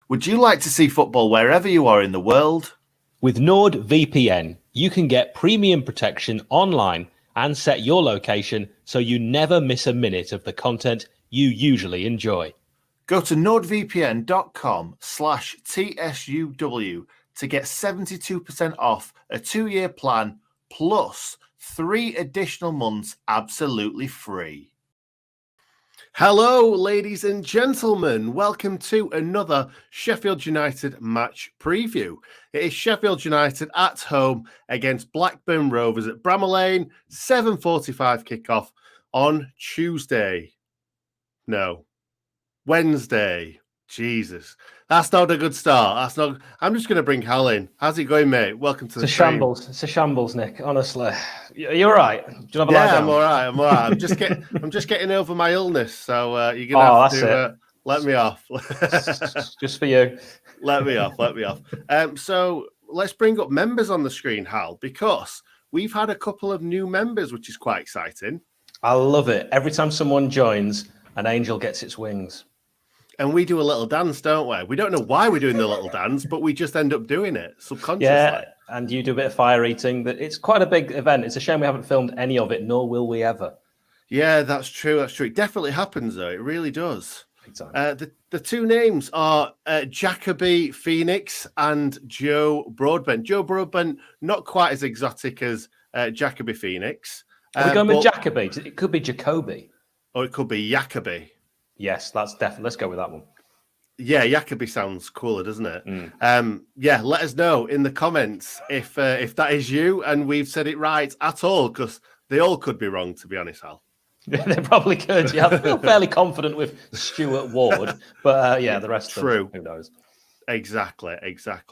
Would you like to see football wherever you are in the world? With NordVPN, you can get premium protection online and set your location so you never miss a minute of the content you usually enjoy. Go to nordvpn.com/TSUW to get 72% off a 2-year plan plus 3 additional months absolutely free. Hello, ladies and gentlemen. Welcome to another Sheffield United match preview. It is Sheffield United at home against Blackburn Rovers at Bramall Lane, 7:45 kickoff on Wednesday. Jesus, that's not a good start. I'm just going to bring Hal in. How's it going, mate? Welcome to the stream. It's a shambles, Nick. Honestly, you're right. Do you have a lie down? I'm all right. I'm just getting over my illness, so you're gonna have to let me off. Just for you. Let me off. So let's bring up members on the screen, Hal, because we've had a couple of new members, which is quite exciting. I love it. Every time someone joins, an angel gets its wings. And we do a little dance, don't we? We don't know why we're doing the little dance, but we just end up doing it subconsciously. Yeah, and you do a bit of fire eating. It's quite a big event. It's a shame we haven't filmed any of it, nor will we ever. Yeah, that's true. It definitely happens, though. It really does. Exactly. The two names are 𝐍𝐸𝐵𝐍 and Joe Broadbent. Joe Broadbent, not quite as exotic as 𝐍𝐸𝐵𝐶. Are we going with Jacoby? It could be Jacoby. Or it could be 𝐍𝐸𝐵. Yes, that's definitely. Let's go with that one. Yeah, 𝐍𝐸𝐵 sounds cooler, doesn't it? Yeah, let us know in the comments if that is you and we've said it right at all, because they all could be wrong, to be honest, Hal. They probably could. Yeah, I feel fairly confident with Stuart Ward, but the rest of them, who knows? Exactly.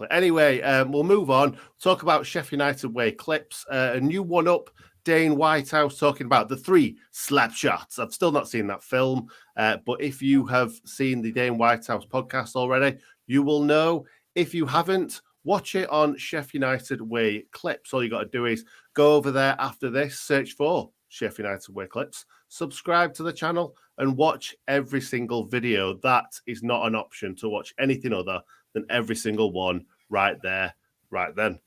Anyway, we'll move on. Talk about Sheffield United way clips. A new one up. Dane Whitehouse talking about the 3 slap shots. I've still not seen that film, but if you have seen the Dane Whitehouse podcast already, you will know. If you haven't, watch it on Sheffield United way clips. All you got to do is go over there after this, search for Sheffield United way clips, subscribe to the channel, and watch every single video. That is not an option to watch anything other than every single one right there. Right then.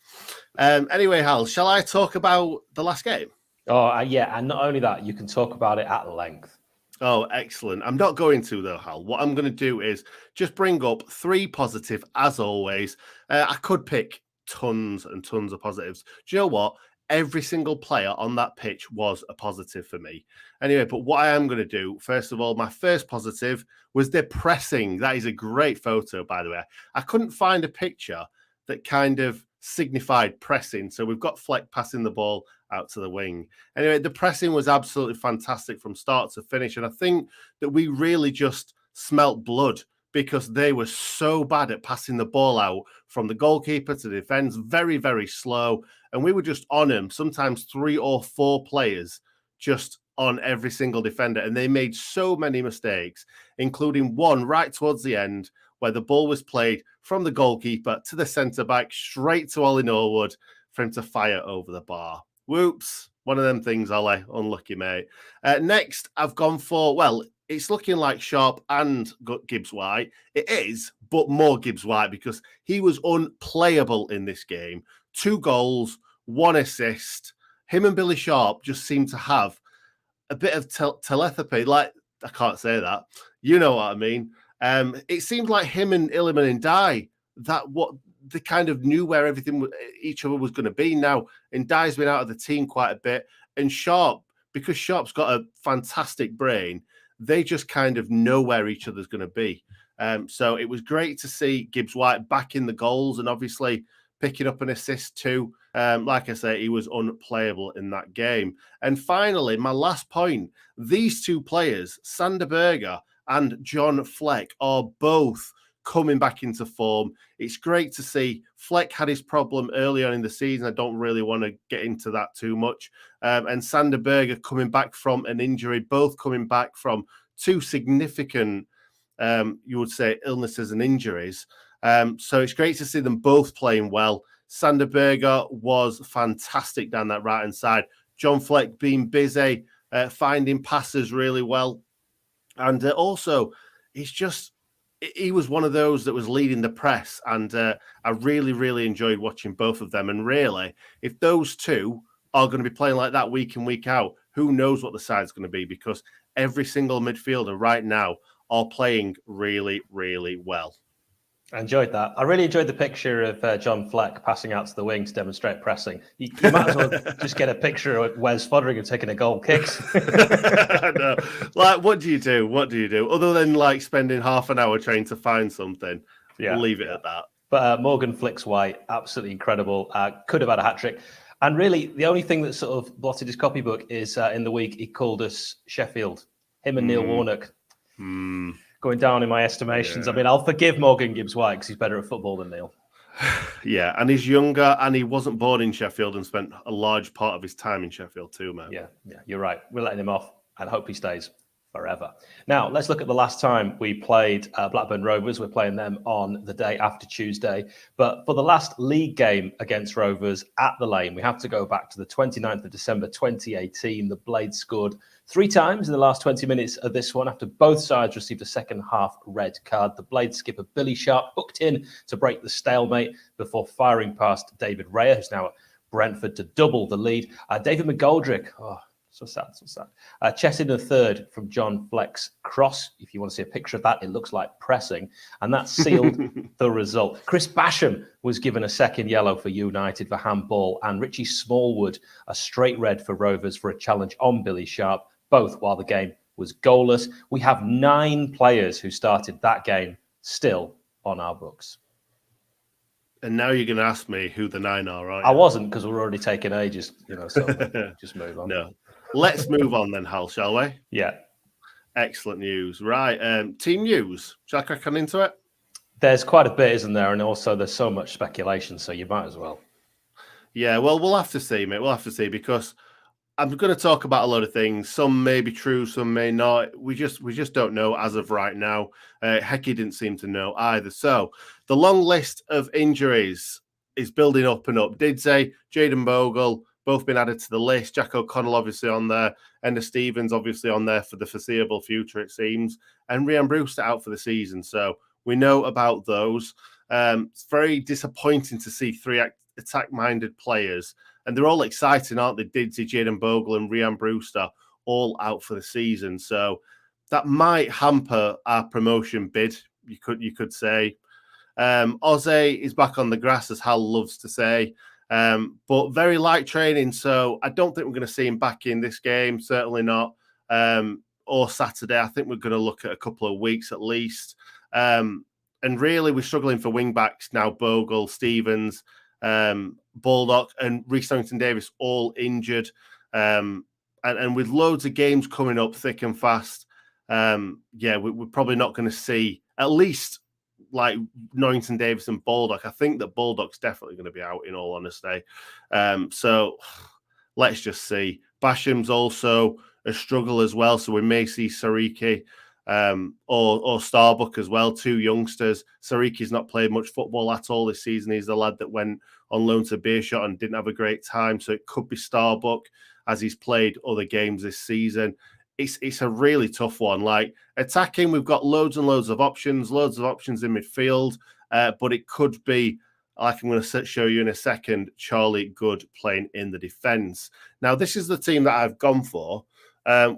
Anyway, Hal, shall I talk about the last game? Yeah, and not only that, you can talk about it at length. Oh, excellent. I'm not going to, though, Hal. What I'm going to do is just bring up 3 positive, as always. I could pick tons and tons of positives. Do you know what? Every single player on that pitch was a positive for me. Anyway, but what I am going to do, first of all, my first positive was their pressing. That is a great photo, by the way. I couldn't find a picture that kind of signified pressing. So we've got Fleck passing the ball out to the wing. Anyway, the pressing was absolutely fantastic from start to finish. And I think that we really just smelt blood because they were so bad at passing the ball out from the goalkeeper to the defence, very, very slow. And we were just on them, sometimes 3 or 4 players just on every single defender. And they made so many mistakes, including one right towards the end, where the ball was played from the goalkeeper to the centre-back, straight to Ollie Norwood for him to fire over the bar. Whoops. One of them things, Ollie. Unlucky, mate. Next, I've gone for, well, it's looking like Sharp and Gibbs-White. It is, but more Gibbs-White because he was unplayable in this game. 2 goals, 1 assist. Him and Billy Sharp just seem to have a bit of telepathy. Like, I can't say that. You know what I mean. It seemed like him and Iliman and Dye, they kind of knew where each other was going to be. Now, Ndye's been out of the team quite a bit, and Sharp, because Sharp's got a fantastic brain, they just kind of know where each other's going to be. So it was great to see Gibbs-White back in the goals and obviously picking up an assist too. Like I say, he was unplayable in that game. And finally, my last point, these 2 players, Sander Berge and John Fleck, are both coming back into form. It's great to see. Fleck had his problem early on in the season. I don't really want to get into that too much. And Sander Berge coming back from an injury, both coming back from 2 significant, you would say, illnesses and injuries. So it's great to see them both playing well. Sander Berge was fantastic down that right-hand side. John Fleck being busy, finding passes really well. And also, he's just he was one of those that was leading the press, and I really, really enjoyed watching both of them. And really, if those two are going to be playing like that week in, week out, who knows what the side's going to be, because every single midfielder right now are playing really, really well. I enjoyed that. I really enjoyed the picture of John Fleck passing out to the wing to demonstrate pressing. You might as well just get a picture of Wes Foderingham taking a goal kicks. No. Like, what do you do? What do you do? Other than like spending half an hour trying to find something, leave it at that. But Morgan Flicks White, absolutely incredible. Could have had a hat-trick. And really, the only thing that sort of blotted his copybook is in the week he called us Sheffield. Him and Neil Warnock. Going down in my estimations. Yeah. I mean, I'll forgive Morgan Gibbs White because he's better at football than Neil. Yeah, and he's younger, and he wasn't born in Sheffield and spent a large part of his time in Sheffield too, man. Yeah, you're right. We're letting him off and hope he stays forever. Now, let's look at the last time we played Blackburn Rovers. We're playing them on the day after Tuesday. But for the last league game against Rovers at the Lane, we have to go back to the 29th of December 2018. The Blades scored 3 times in the last 20 minutes of this one after both sides received a second half red card. The Blades skipper Billy Sharp hooked in to break the stalemate before firing past David Raya, who's now at Brentford, to double the lead. David McGoldrick, so sad, so sad. Chess in the third from John Fleck's cross. If you want to see a picture of that, it looks like pressing. And that sealed the result. Chris Basham was given a second yellow for United for handball. And Richie Smallwood, a straight red for Rovers for a challenge on Billy Sharp, both while the game was goalless. We have 9 players who started that game still on our books. And now you're going to ask me who the 9 are, right? I wasn't, because we're already taking ages, so just move on. No. Let's move on then, Hal, shall we? Yeah. Excellent news. Right. Team news. Shall I crack on into it? There's quite a bit, isn't there? And also there's so much speculation, so you might as well. Yeah, well, we'll have to see, mate. We'll have to see, because I'm going to talk about a lot of things. Some may be true, some may not. We just don't know as of right now. Hecky didn't seem to know either. So the long list of injuries is building up and up. Didze, Jayden Bogle, both been added to the list. Jack O'Connell obviously on there. Enda Stevens obviously on there for the foreseeable future, it seems. And Rhian Brewster out for the season. So we know about those. It's very disappointing to see 3 attack-minded players. And they're all exciting, aren't they? Didze, Jayden Bogle and Rhian Brewster all out for the season. So that might hamper our promotion bid, you could say. Ozzy is back on the grass, as Hal loves to say. But very light training, so I don't think we're going to see him back in this game, certainly not. Or Saturday. I think we're going to look at a couple of weeks at least. And really, we're struggling for wing-backs now. Bogle, Stevens, Baldock and Reece Davis all injured. And with loads of games coming up thick and fast, we're probably not going to see at least like Norrington Davis and Baldock. I think that Baldock's definitely going to be out, in all honesty. So let's just see. Basham's also a struggle as well, so we may see Sariki or Starbuck as well, 2 youngsters. Sariki's not played much football at all this season. He's the lad that went on loan to Beershot and didn't have a great time, so it could be Starbuck, as he's played other games this season. It's a really tough one. Like, attacking, we've got loads and loads of options in midfield, but it could be, like I'm going to show you in a second, Charlie Good playing in the defence. Now, this is the team that I've gone for.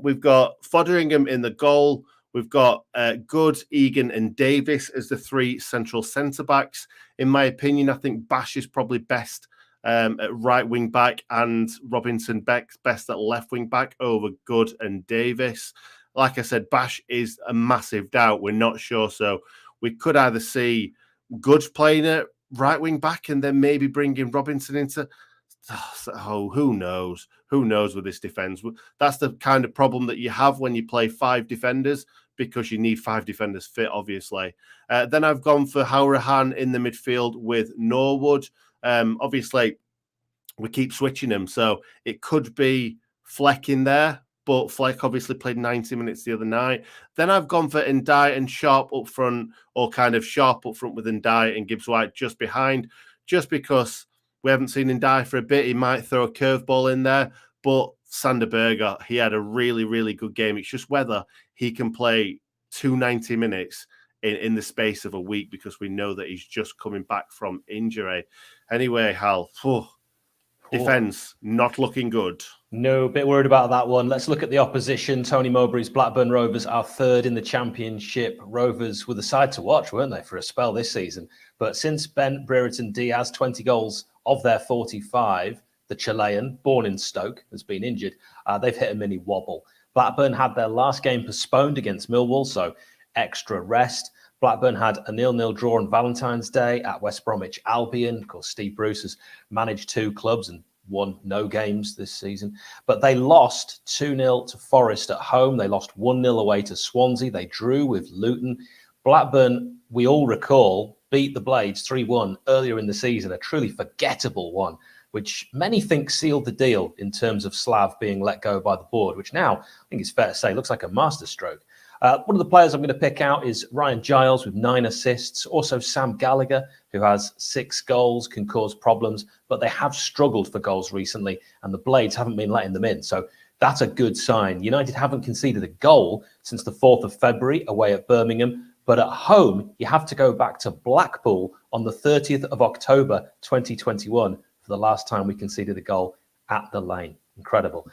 We've got Foderingham in the goal. We've got Good, Egan and Davis as the 3 central centre-backs. In my opinion, I think Bash is probably best at right wing back, and Robinson Beck's best at left wing back over Good and Davis. Like I said, Bash is a massive doubt. We're not sure. So we could either see Good playing at right wing back and then maybe bringing Robinson into... Oh, who knows? Who knows with this defence? That's the kind of problem that you have when you play 5 defenders, because you need 5 defenders fit, obviously. Then I've gone for Howrahan in the midfield with Norwood. Obviously, we keep switching them, so it could be Fleck in there, but Fleck obviously played 90 minutes the other night. Then I've gone for Ndiaye and Sharp up front, or kind of Sharp up front with Ndiaye and Gibbs White just behind, just because we haven't seen Ndiaye for a bit. He might throw a curveball in there, but Sander Berger, he had a really, really good game. It's just whether he can play 290 minutes in the space of a week because we know that he's just coming back from injury. Anyway, Hal, defence not looking good. No, a bit worried about that one. Let's look at the opposition. Tony Mowbray's Blackburn Rovers are third in the Championship. Rovers were the side to watch, weren't they, for a spell this season? But since Ben Brereton Diaz, 20 goals of their 45, the Chilean, born in Stoke, has been injured, they've hit a mini wobble. Blackburn had their last game postponed against Millwall, so extra rest. Blackburn had a 0-0 draw on Valentine's Day at West Bromwich Albion. Of course, Steve Bruce has managed 2 clubs and won no games this season. But they lost 2-0 to Forest at home. They lost 1-0 away to Swansea. They drew with Luton. Blackburn, we all recall, beat the Blades 3-1 earlier in the season, a truly forgettable one, which many think sealed the deal in terms of Slav being let go by the board, which now, I think it's fair to say, looks like a masterstroke. One of the players I'm going to pick out is Ryan Giles with 9 assists. Also Sam Gallagher, who has 6 goals, can cause problems, but they have struggled for goals recently, and the Blades haven't been letting them in. So that's a good sign. United haven't conceded a goal since the 4th of February away at Birmingham, but at home, you have to go back to Blackpool on the 30th of October, 2021, for the last time we conceded a goal at the Lane. Incredible.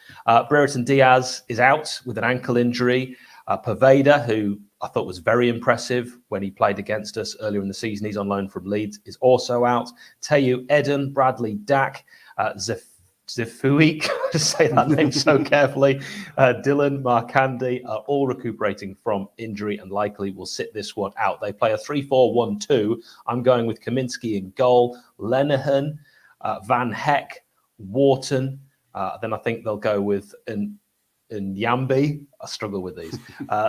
Brereton Diaz is out with an ankle injury. Poveda, who I thought was very impressive when he played against us earlier in the season, he's on loan from Leeds, is also out. Teyu Eden, Bradley Dack, Zifuik, just say that name so carefully, Dylan Markandi are all recuperating from injury and likely will sit this one out. They play a 3-4-1-2. I'm going with Kaminsky in goal, Lenihan, Van Heck, Wharton. Then I think they'll go with Nyambi. I struggle with these.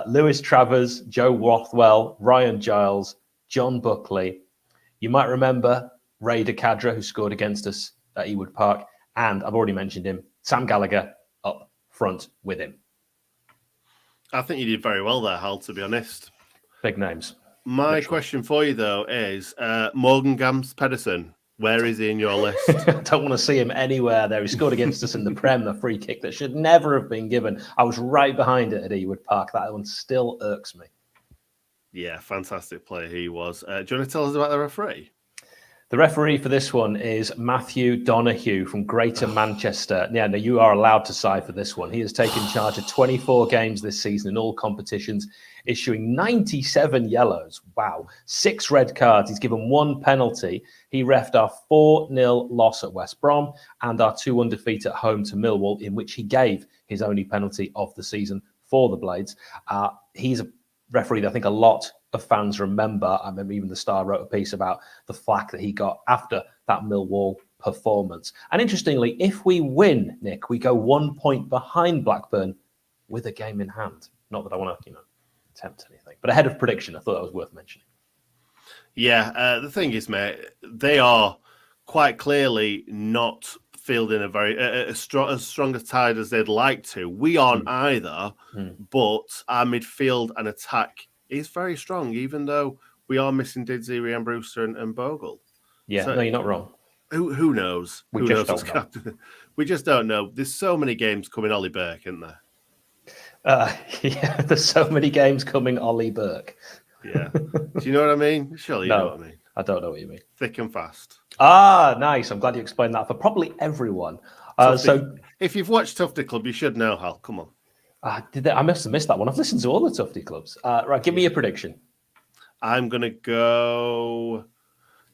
Lewis Travers, Joe Rothwell, Ryan Giles, John Buckley. You might remember Ray de Cadra, who scored against us at Ewood Park. And I've already mentioned him, Sam Gallagher up front with him. I think you did very well there, Hal, to be honest. Big names. My question for you, though, is Morgan Gams Pedersen. Where is he in your list? I don't want to see him anywhere there. He scored against us in the Prem, a free kick that should never have been given. I was right behind it at Ewood Park. That one still irks me. Yeah, fantastic player he was. Do you want to tell us about the referee? The referee for this one is Matthew Donoghue from Greater Manchester. Yeah, no, you are allowed to side for this one. He has taken charge of 24 games this season in all competitions, issuing 97 yellows. Wow. 6 red cards. He's given 1 penalty. He refed our 4-0 loss at West Brom and our 2-1 defeat at home to Millwall, in which he gave his only penalty of the season for the Blades. He's a referee that I think a lot of fans remember. I remember even the Star wrote a piece about the flack that he got after that Millwall performance. And interestingly, if we win, Nick, we go 1 point behind Blackburn with a game in hand. Not that I want to, attempt anything, but ahead of prediction, I thought that was worth mentioning. Yeah, the thing is, mate, they are quite clearly not fielding a very as strong a tide as they'd like to. We aren't either, but our midfield and attack is very strong, even though we are missing Didsey, Ryan Brewster and Bogle. Yeah, so, no, you're not wrong. Who knows? We just don't know. We just don't know. There's so many games coming Ollie Burke, isn't there? Yeah, there's so many games coming Ollie Burke. Yeah. Do you know what I mean? Surely you know what I mean. I don't know what you mean. Thick and fast. Ah, nice. I'm glad you explained that for probably everyone. So if you've watched Tufty Club, you should know, Hal. Come on. I must have missed that one. I've listened to all the Tufty Clubs. Right, give me a prediction. I'm going to go...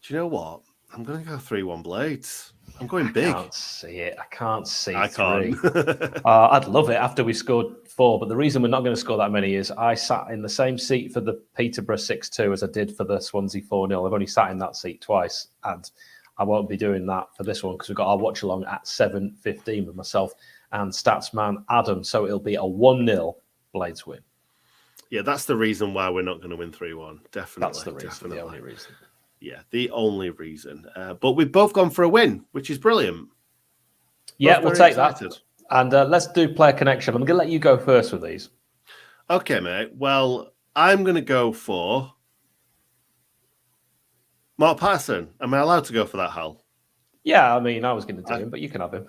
Do you know what? I'm going to go 3-1 Blades. I'm going big. I can't see it. I can't see I 3. can't. I'd love it after we scored 4, but the reason we're not going to score that many is I sat in the same seat for the Peterborough 6-2 as I did for the Swansea 4-0. I've only sat in that seat twice, and I won't be doing that for this one because we've got our watch along at 7:15 with myself and Statsman Adam. So it'll be a 1-0 Blades win. Yeah, that's the reason why we're not going to win 3-1. Definitely. That's the reason, definitely. the only reason. Yeah, the only reason. But we've both gone for a win, which is brilliant. Yeah, we'll take that. And let's do player connection. I'm going to let you go first with these. Okay, mate. Well, I'm going to go for Mark Patterson. Am I allowed to go for that, Hal? Yeah, I mean, I was going to do him, but you can have him.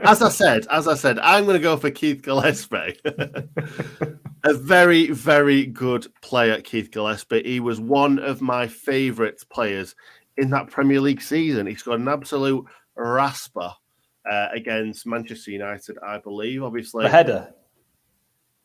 As I said, I'm going to go for Keith Gillespie. A very, very good player, 𝐍𝐸𝐫𝐍. He was one of my favourite players in that Premier League season. He scored an absolute rasper against Manchester United, I believe. Obviously, the header.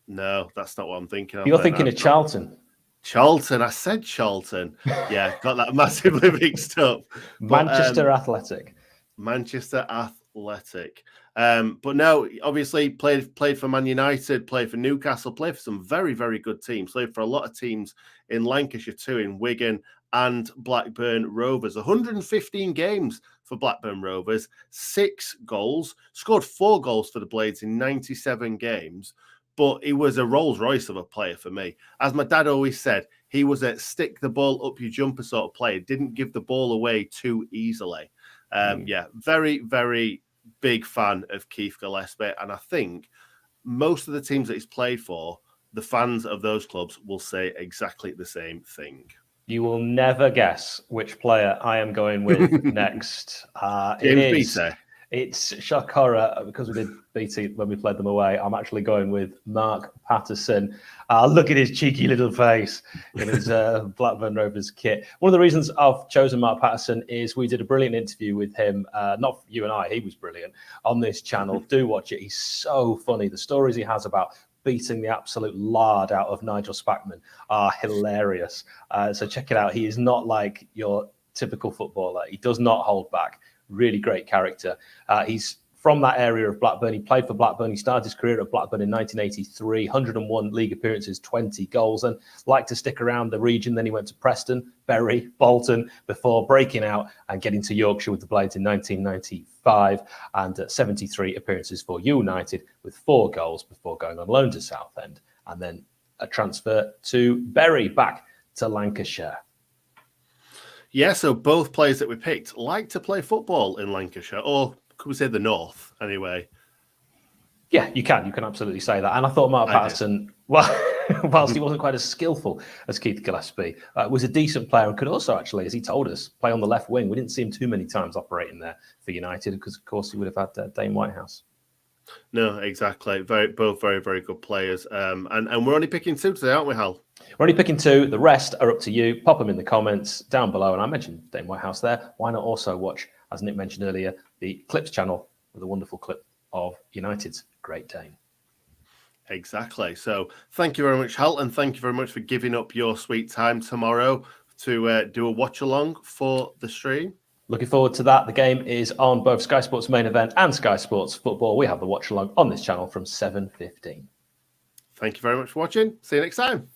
No, that's not what I'm thinking of. You're thinking of Charlton. Charlton. I said Charlton. Yeah, got that massively mixed up. Manchester Athletic. Manchester Athletic. But no, obviously played for Man United, played for Newcastle, played for some very, very good teams, played for a lot of teams in Lancashire too, in Wigan and Blackburn Rovers. 115 games for Blackburn Rovers, 6 goals, scored 4 goals for the Blades in 97 games. But he was a Rolls Royce of a player for me. As my dad always said, he was a stick the ball up your jumper sort of player, didn't give the ball away too easily. Yeah, very, very big fan of 𝐍𝐸𝐫𝐍. And I think most of the teams that he's played for, the fans of those clubs will say exactly the same thing. You will never guess which player I am going with next. It's shock horror, because we did BT when we played them away. I'm actually going with Mark Patterson. Look at his cheeky little face in his Blackburn Rovers kit. One of the reasons I've chosen Mark Patterson is we did a brilliant interview with him. Not you and I, he was brilliant, on this channel. Do watch it. He's so funny. The stories he has about beating the absolute lard out of Nigel Spackman are hilarious. So check it out. He is not like your typical footballer. He does not hold back. Really great character. He's from that area of Blackburn. He played for Blackburn. He started his career at Blackburn in 1983, 101 league appearances, 20 goals, and liked to stick around the region. Then he went to Preston, Bury, Bolton, before breaking out and getting to Yorkshire with the Blades in 1995, and 73 appearances for United with 4 goals before going on loan to Southend, and then a transfer to Bury, back to Lancashire. Yeah, so both players that we picked like to play football in Lancashire, or could we say the North, anyway? Yeah, you can absolutely say that. And I thought Mark Patterson, well, whilst he wasn't quite as skillful as 𝐍𝐸𝐫𝐶𝐸, was a decent player and could also actually, as he told us, play on the left wing. We didn't see him too many times operating there for United because, of course, he would have had Dane Whitehouse. No, exactly. Both very, very good players. And we're only picking 2 today, aren't we, Hal? We're only picking 2. The rest are up to you. Pop them in the comments down below. And I mentioned Dane Whitehouse there. Why not also watch, as Nick mentioned earlier, the Clips channel with a wonderful clip of United's Great Dane. Exactly. So thank you very much, Hal, and thank you very much for giving up your sweet time tomorrow to do a watch along for the stream. Looking forward to that. The game is on both Sky Sports Main Event and Sky Sports Football. We have the watch along on this channel from 7:15. Thank you very much for watching. See you next time.